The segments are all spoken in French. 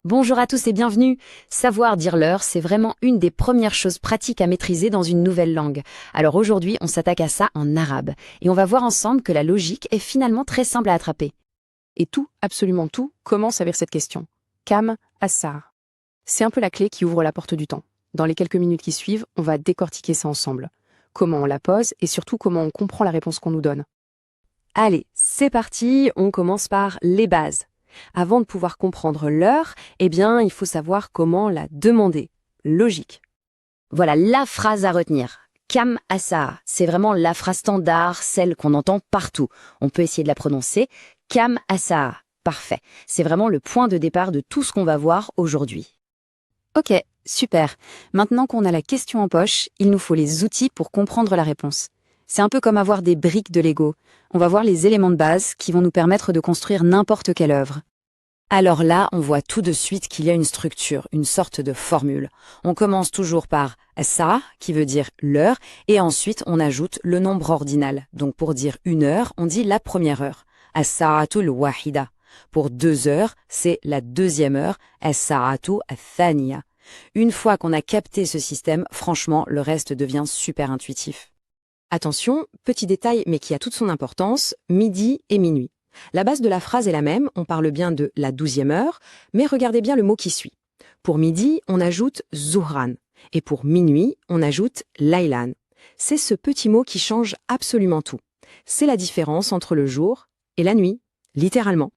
Bonjour à tous et bienvenue. Savoir dire l'heure, c'est vraiment une des premières choses pratiques à maîtriser dans une nouvelle langue. Alors aujourd'hui, on s'attaque à ça en arabe. Et on va voir ensemble que la logique est finalement très simple à attraper. Et tout, absolument tout, commence avec cette question. Kam as-sa'a. C'est un peu la clé qui ouvre la porte du temps. Dans les quelques minutes qui suivent, on va décortiquer ça ensemble. Comment on la pose et surtout comment on comprend la réponse qu'on nous donne. Allez, c'est parti, on commence par les bases. Avant de pouvoir comprendre l'heure, il faut savoir comment la demander. Logique. Voilà la phrase à retenir. Kam as-sa'a, c'est vraiment la phrase standard, celle qu'on entend partout. On peut essayer de la prononcer. Kam as-sa'a. Parfait. C'est vraiment le point de départ de tout ce qu'on va voir aujourd'hui. Ok, super. Maintenant qu'on a la question en poche, il nous faut les outils pour comprendre la réponse. C'est un peu comme avoir des briques de Lego. On va voir les éléments de base qui vont nous permettre de construire n'importe quelle œuvre. Alors là, on voit tout de suite qu'il y a une structure, une sorte de formule. On commence toujours par as-sa'a, qui veut dire l'heure, et ensuite on ajoute le nombre ordinal. Donc pour dire une heure, on dit la première heure. As-sa'atul wahida. Pour 2 heures, c'est la deuxième heure. As-sa'atu ath-thaniya. Une fois qu'on a capté ce système, franchement, le reste devient super intuitif. Attention, petit détail mais qui a toute son importance, midi et minuit. La base de la phrase est la même, on parle bien de la 12e heure, mais regardez bien le mot qui suit. Pour midi, on ajoute zuhran, et pour minuit, on ajoute laylan. C'est ce petit mot qui change absolument tout. C'est la différence entre le jour et la nuit, littéralement.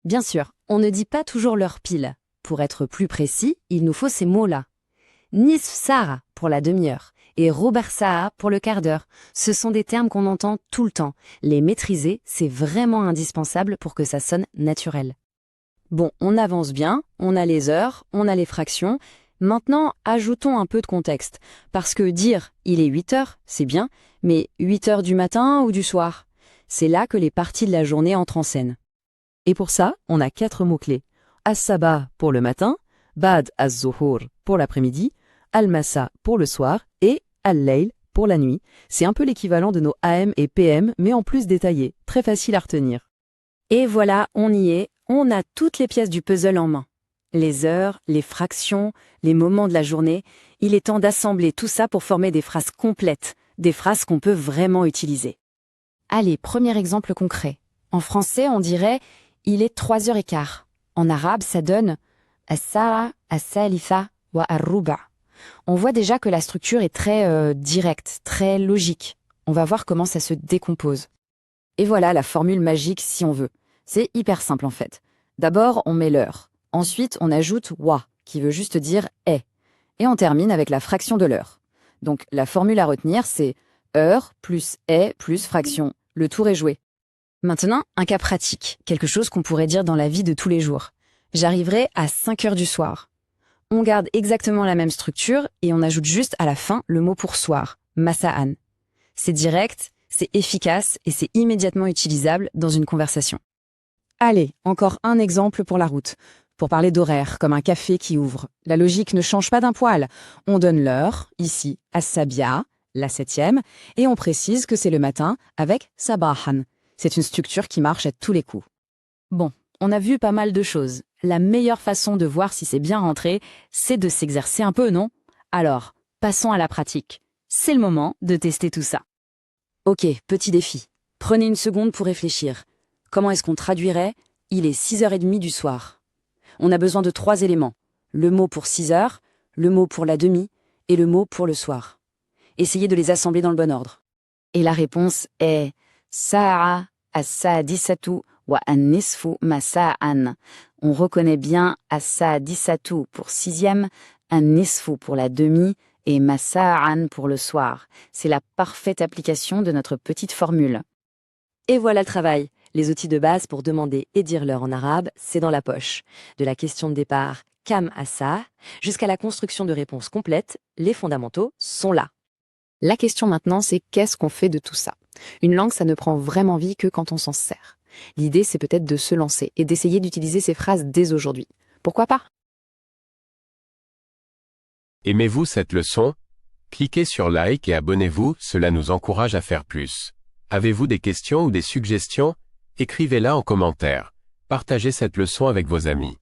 Bien sûr, on ne dit pas toujours l'heure pile. Pour être plus précis, il nous faut ces mots-là. Nisf sa'a pour la demi-heure et Robert sa'a pour le quart d'heure. Ce sont des termes qu'on entend tout le temps. Les maîtriser, c'est vraiment indispensable pour que ça sonne naturel. Bon, on avance bien, on a les heures, on a les fractions. Maintenant, ajoutons un peu de contexte. Parce que dire « il est 8 heures », c'est bien, mais 8 heures du matin ou du soir? C'est là que les parties de la journée entrent en scène. Et pour ça, on a 4 mots-clés. As-saba pour le matin, Ba'd az-zuhur pour l'après-midi, Al-masa pour le soir et Al-layl pour la nuit. C'est un peu l'équivalent de nos AM et PM, mais en plus détaillé, très facile à retenir. Et voilà, on y est, on a toutes les pièces du puzzle en main. Les heures, les fractions, les moments de la journée, il est temps d'assembler tout ça pour former des phrases complètes, des phrases qu'on peut vraiment utiliser. Allez, premier exemple concret. En français, on dirait « il est 3h15 ». En arabe, ça donne « as-sa'a, as-salifa wa ar-ruba ». On voit déjà que la structure est très directe, très logique. On va voir comment ça se décompose. Et voilà la formule magique si on veut. C'est hyper simple en fait. D'abord, on met l'heure. Ensuite, on ajoute « wa » qui veut juste dire « est ». Et on termine avec la fraction de l'heure. Donc la formule à retenir, c'est heure plus est plus fraction. Le tour est joué. Maintenant, un cas pratique, quelque chose qu'on pourrait dire dans la vie de tous les jours. J'arriverai à 5 heures du soir. On garde exactement la même structure et on ajoute juste à la fin le mot pour soir, masa'an. C'est direct, c'est efficace et c'est immédiatement utilisable dans une conversation. Allez, encore un exemple pour la route. Pour parler d'horaire, comme un café qui ouvre. La logique ne change pas d'un poil. On donne l'heure, ici, as-sabia, la 7e, et on précise que c'est le matin avec sabahan. C'est une structure qui marche à tous les coups. Bon, on a vu pas mal de choses. La meilleure façon de voir si c'est bien rentré, c'est de s'exercer un peu, non? Alors, passons à la pratique. C'est le moment de tester tout ça. Ok, petit défi. Prenez une seconde pour réfléchir. Comment est-ce qu'on traduirait « il est 6h30 du soir ». On a besoin de 3 éléments. Le mot pour 6 heures, le mot pour la demi et le mot pour le soir. Essayez de les assembler dans le bon ordre. Et la réponse est « sa'a as-sadisatu wa an-nisfu masa'an ». On reconnaît bien as-sadisatu pour 6e, an-nisfu pour la demi et masa'an pour le soir. C'est la parfaite application de notre petite formule. Et voilà le travail. Les outils de base pour demander et dire l'heure en arabe, c'est dans la poche. De la question de départ « kam as-sa'a » jusqu'à la construction de réponses complètes, les fondamentaux sont là. La question maintenant, c'est qu'est-ce qu'on fait de tout ça? Une langue, ça ne prend vraiment vie que quand on s'en sert. L'idée, c'est peut-être de se lancer et d'essayer d'utiliser ces phrases dès aujourd'hui. Pourquoi pas? Aimez-vous cette leçon? Cliquez sur like et abonnez-vous, cela nous encourage à faire plus. Avez-vous des questions ou des suggestions? Écrivez-la en commentaire. Partagez cette leçon avec vos amis.